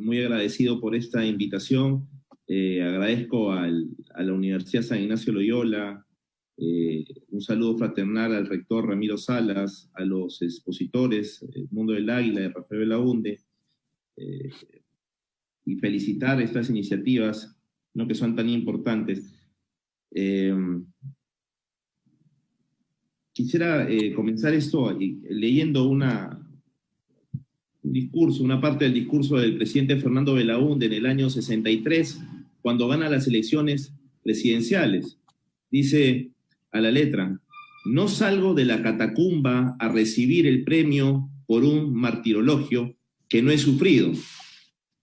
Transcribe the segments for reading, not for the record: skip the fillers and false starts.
muy agradecido por esta invitación. Agradezco a la Universidad San Ignacio Loyola, un saludo fraternal al rector Ramiro Salas, a los expositores, Mundo del Águila, de Rafael Belaunde, y felicitar estas iniciativas, ¿no?, que son tan importantes. Quisiera comenzar esto leyendo un discurso, una parte del discurso del presidente Fernando Belaunde en el año 63, cuando gana las elecciones presidenciales. Dice a la letra: no salgo de la catacumba a recibir el premio por un martirologio que no he sufrido.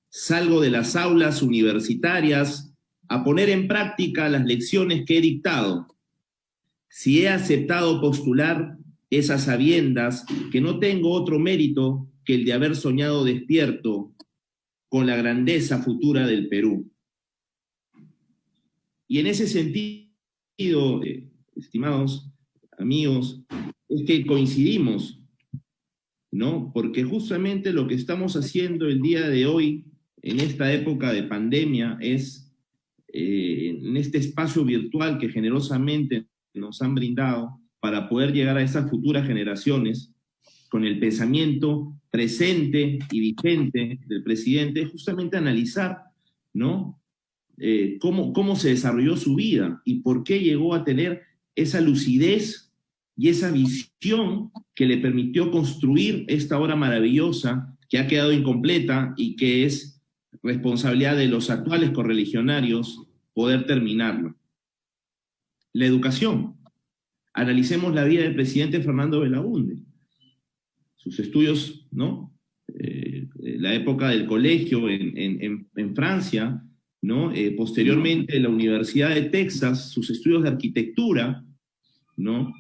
Salgo de las aulas universitarias a poner en práctica las lecciones que he dictado. Si he aceptado postular, es a sabiendas que no tengo otro mérito que el de haber soñado despierto con la grandeza futura del Perú. Y en ese sentido, estimados amigos, es que coincidimos, ¿no? Porque justamente lo que estamos haciendo el día de hoy, en esta época de pandemia, es, en este espacio virtual que generosamente nos han brindado para poder llegar a esas futuras generaciones, con el pensamiento presente y vigente del presidente, justamente analizar, ¿no?, cómo se desarrolló su vida y por qué llegó a tener esa lucidez y esa visión que le permitió construir esta obra maravillosa que ha quedado incompleta y que es responsabilidad de los actuales correligionarios poder terminarlo. La educación. Analicemos la vida del presidente Fernando Belaunde. Sus estudios, ¿no? La época del colegio en Francia, ¿no? Posteriormente la Universidad de Texas, sus estudios de arquitectura, ¿no?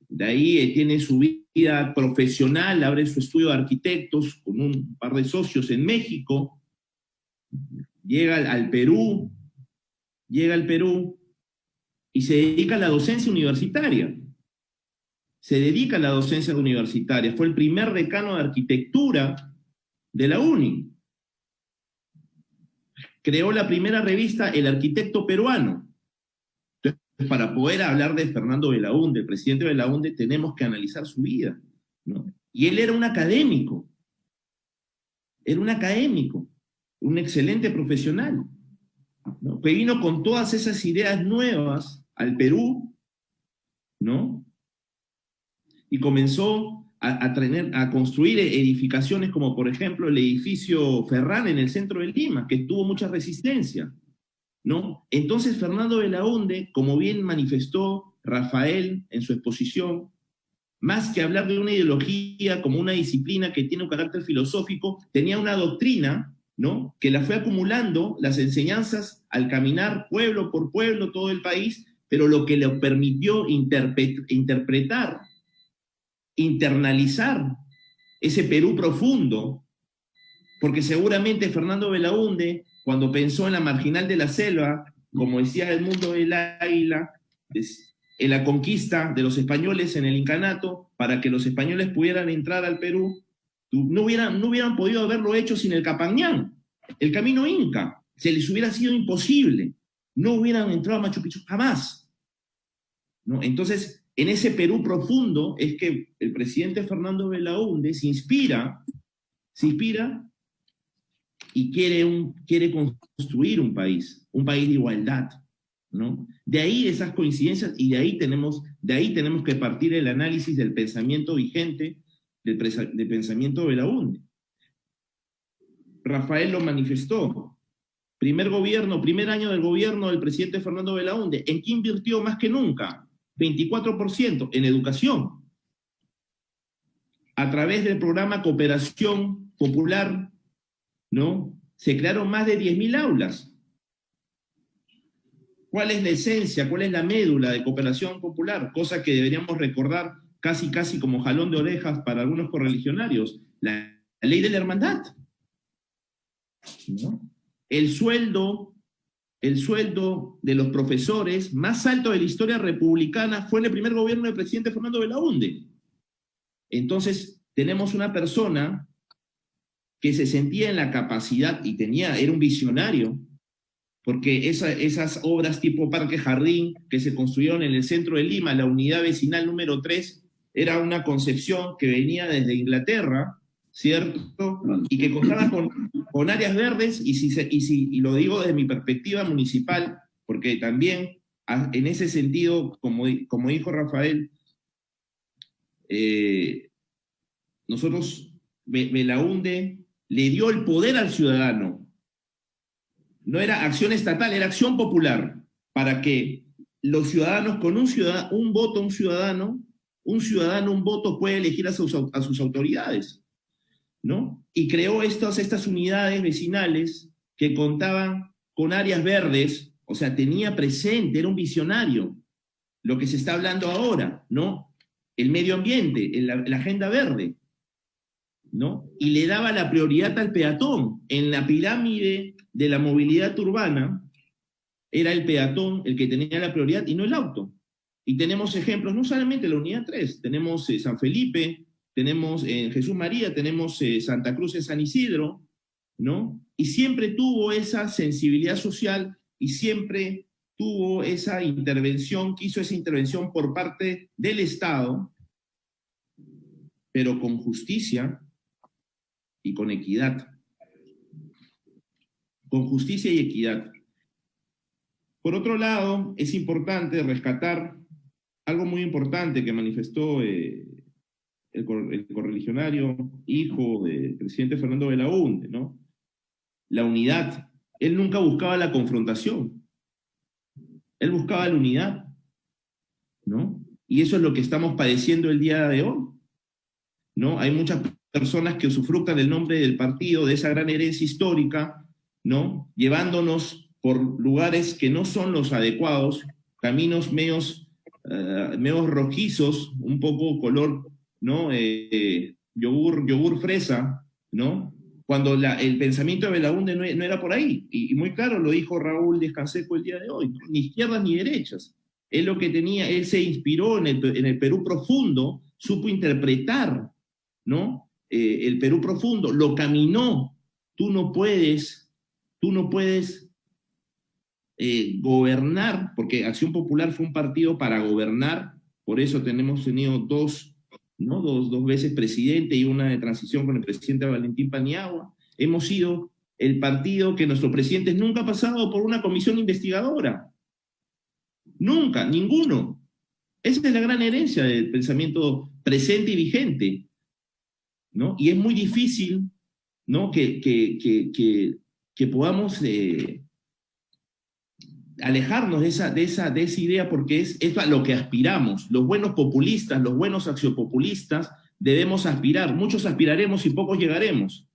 De ahí tiene su vida profesional, abre su estudio de arquitectos con un par de socios en México, llega al Perú, y se dedica a la docencia universitaria. Fue el primer decano de arquitectura de la UNI. Creó la primera revista El Arquitecto Peruano. Entonces, para poder hablar de Fernando Belaunde, el presidente Belaunde, tenemos que analizar su vida, ¿no? Y él era un académico, un excelente profesional, ¿no?, que vino con todas esas ideas nuevas al Perú, ¿no?, y comenzó a construir edificaciones como, por ejemplo, el edificio Ferran en el centro de Lima, que tuvo mucha resistencia, ¿no? Entonces Fernando Belaunde, como bien manifestó Rafael en su exposición, más que hablar de una ideología como una disciplina que tiene un carácter filosófico, tenía una doctrina, ¿no?, que la fue acumulando las enseñanzas al caminar pueblo por pueblo todo el país, pero lo que le permitió interpretar, internalizar ese Perú profundo, porque seguramente Fernando Belaunde, cuando pensó en la marginal de la selva, como decía el Mundo del Águila, en la conquista de los españoles en el incanato, para que los españoles pudieran entrar al Perú, no hubieran podido haberlo hecho sin el Capañán, el camino inca. Se les hubiera sido imposible. No hubieran entrado a Machu Picchu jamás, ¿no? Entonces, en ese Perú profundo es que el presidente Fernando Belaunde se inspira y quiere construir un país de igualdad, ¿no? De ahí esas coincidencias, y de ahí tenemos que partir el análisis del pensamiento vigente, del pensamiento Belaunde. Rafael lo manifestó. Primer año del gobierno del presidente Fernando Belaunde, ¿en qué invirtió más que nunca? 24% en educación. A través del programa Cooperación Popular, ¿no?, se crearon más de 10.000 aulas. ¿Cuál es la esencia, cuál es la médula de Cooperación Popular? Cosa que deberíamos recordar casi como jalón de orejas para algunos correligionarios. La ley de la hermandad, ¿no? El sueldo de los profesores más alto de la historia republicana fue en el primer gobierno del presidente Fernando Belaunde. Entonces, tenemos una persona que se sentía en la capacidad y era un visionario, porque esas obras tipo Parque Jardín que se construyeron en el centro de Lima, la unidad vecinal número 3, era una concepción que venía desde Inglaterra, ¿cierto? Y que contaba con áreas verdes, y lo digo desde mi perspectiva municipal, porque también en ese sentido, como dijo Rafael, nosotros, Belaunde le dio el poder al ciudadano. No era acción estatal, era acción popular, para que los ciudadanos con un voto, un ciudadano, un voto puede elegir a sus autoridades, ¿no? Y creó estas unidades vecinales que contaban con áreas verdes, o sea, tenía presente, era un visionario, lo que se está hablando ahora, ¿no? El medio ambiente, la agenda verde, ¿no? Y le daba la prioridad al peatón. En la pirámide de la movilidad urbana, era el peatón el que tenía la prioridad y no el auto. Y tenemos ejemplos, no solamente la unidad 3, tenemos San Felipe, tenemos Jesús María, tenemos Santa Cruz en San Isidro, ¿no? Y siempre tuvo esa sensibilidad social y siempre tuvo esa intervención, quiso esa intervención por parte del Estado, pero con justicia y con equidad. Con justicia y equidad. Por otro lado, es importante rescatar algo muy importante que manifestó el correligionario, hijo del presidente Fernando Belaunde, ¿no? La unidad. Él nunca buscaba la confrontación. Él buscaba la unidad, ¿no? Y eso es lo que estamos padeciendo el día de hoy, ¿no? Hay muchas personas que usufructan del nombre del partido, de esa gran herencia histórica, ¿no? Llevándonos por lugares que no son los adecuados, caminos medios rojizos, un poco color, ¿no? Yogur fresa, ¿no? Cuando el pensamiento de Belaunde no era por ahí, y muy claro lo dijo Raúl Descanseco el día de hoy, ni izquierdas ni derechas. Él lo que tenía, él se inspiró en el Perú profundo, supo interpretar, ¿no? El Perú profundo, lo caminó. Tú no puedes gobernar, porque Acción Popular fue un partido para gobernar, por eso tenemos tenido dos veces presidente y una de transición con el presidente Valentín Paniagua. Hemos sido el partido que nuestros presidentes nunca ha pasado por una comisión investigadora. Nunca, ninguno. Esa es la gran herencia del pensamiento presente y vigente, ¿no? Y es muy difícil, ¿no? que podamos alejarnos de esa idea, porque es a lo que aspiramos. Los buenos populistas, los buenos axiopopulistas, debemos aspirar. Muchos aspiraremos y pocos llegaremos.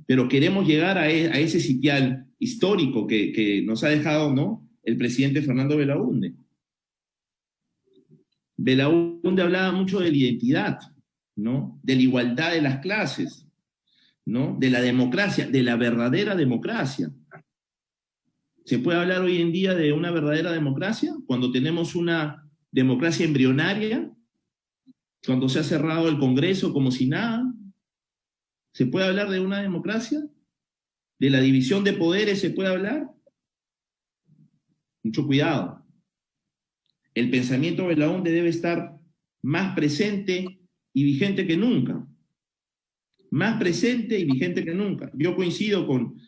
Pero queremos llegar a ese sitial histórico que nos ha dejado, ¿no?, el presidente Fernando Belaunde. Belaunde hablaba mucho de la identidad, ¿no?, de la igualdad de las clases, ¿no?, de la democracia, de la verdadera democracia. ¿Se puede hablar hoy en día de una verdadera democracia cuando tenemos una democracia embrionaria? Cuando se ha cerrado el Congreso como si nada. ¿Se puede hablar de una democracia? ¿De la división de poderes se puede hablar? Mucho cuidado. El pensamiento de Belaunde debe estar más presente y vigente que nunca. Más presente y vigente que nunca. Yo coincido con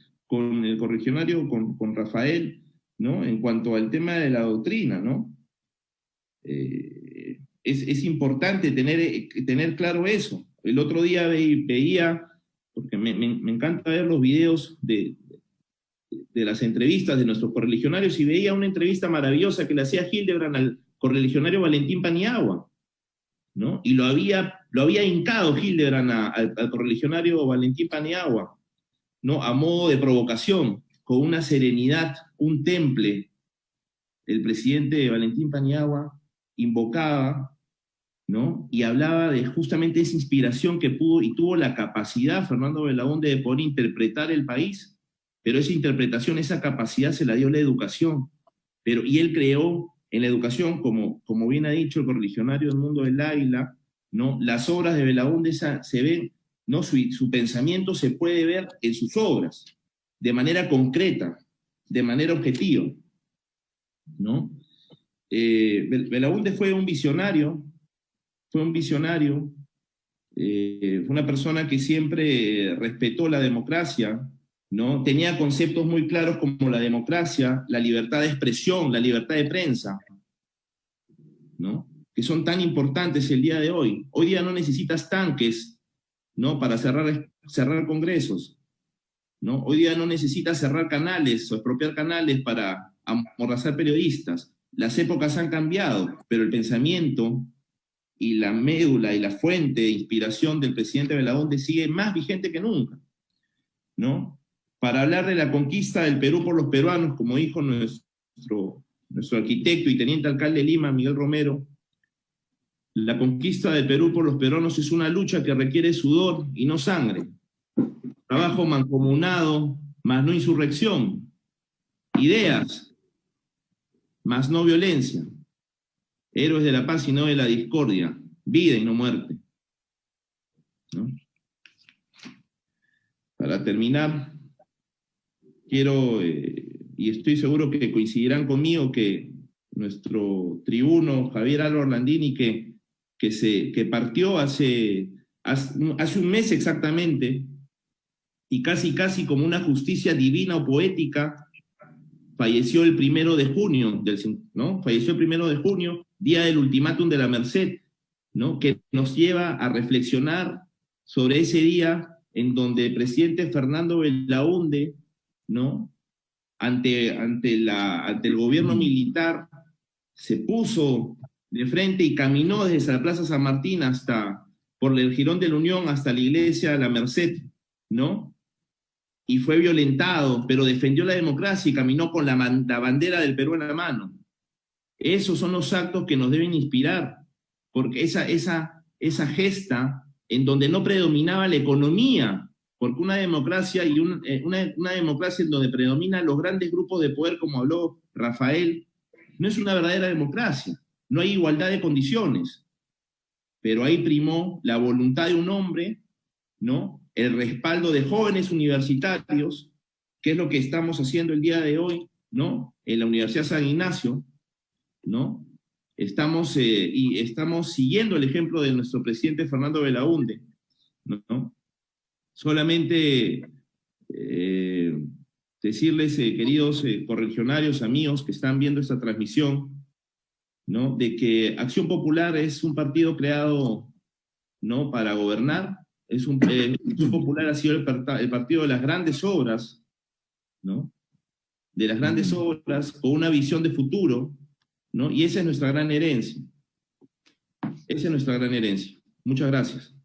el correligionario, con Rafael, ¿no?, en cuanto al tema de la doctrina, ¿no? Es importante tener claro eso. El otro día veía, porque me encanta ver los videos de las entrevistas de nuestros correligionarios, y veía una entrevista maravillosa que le hacía Hildebrand al correligionario Valentín Paniagua, ¿no? Y lo había hincado Hildebrand al correligionario Valentín Paniagua, ¿no?, a modo de provocación, con una serenidad, un temple. El presidente Valentín Paniagua invocaba, ¿no?, y hablaba de justamente esa inspiración que pudo y tuvo la capacidad Fernando Belaunde de poder interpretar el país, pero esa interpretación, esa capacidad se la dio la educación, y él creó en la educación, como bien ha dicho el correligionario del Mundo del Águila, ¿no?, las obras de Belaunde se ven ¿no? Su pensamiento se puede ver en sus obras, de manera concreta, de manera objetiva, ¿no? Belaúnde fue un visionario, fue una persona que siempre respetó la democracia, ¿no? Tenía conceptos muy claros como la democracia, la libertad de expresión, la libertad de prensa, ¿no? Que son tan importantes el día de hoy. Hoy día no necesitas tanques, ¿no? Para cerrar congresos, ¿no? Hoy día no necesitas cerrar canales o expropiar canales para amordazar periodistas. Las épocas han cambiado, pero el pensamiento y la médula y la fuente de inspiración del presidente Belaúnde sigue más vigente que nunca, ¿no? Para hablar de la conquista del Perú por los peruanos, como dijo nuestro arquitecto y teniente alcalde de Lima, Miguel Romero, la conquista del Perú por los peruanos es una lucha que requiere sudor y no sangre, trabajo mancomunado, más no insurrección, ideas, más no violencia, héroes de la paz y no de la discordia, vida y no muerte, ¿no? Para terminar, quiero, y estoy seguro que coincidirán conmigo, que nuestro tribuno Javier Álvaro Orlandini, que partió hace un mes exactamente, y casi como una justicia divina o poética, falleció el 1 de junio, ¿no? Falleció el 1 de junio, día del ultimátum de la Merced, ¿no? Que nos lleva a reflexionar sobre ese día en donde el presidente Fernando Belaúnde, ¿no? Ante el gobierno militar, se puso de frente y caminó desde la Plaza San Martín por el Jirón de la Unión hasta la iglesia de la Merced, ¿no? Y fue violentado, pero defendió la democracia y caminó con la bandera del Perú en la mano. Esos son los actos que nos deben inspirar, porque esa gesta en donde no predominaba la economía, porque una democracia una democracia en donde predominan los grandes grupos de poder, como habló Rafael, no es una verdadera democracia. No hay igualdad de condiciones, pero ahí primó la voluntad de un hombre, ¿no? El respaldo de jóvenes universitarios, que es lo que estamos haciendo el día de hoy, ¿no? En la Universidad San Ignacio, ¿no? Estamos siguiendo el ejemplo de nuestro presidente Fernando Belaúnde, ¿no? Solamente decirles, queridos correligionarios, amigos que están viendo esta transmisión, ¿no? De que Acción Popular es un partido creado, ¿no? Para gobernar. Acción Popular ha sido el partido de las grandes obras, ¿no? De las grandes obras, con una visión de futuro, ¿no? Y esa es nuestra gran herencia. Esa es nuestra gran herencia. Muchas gracias.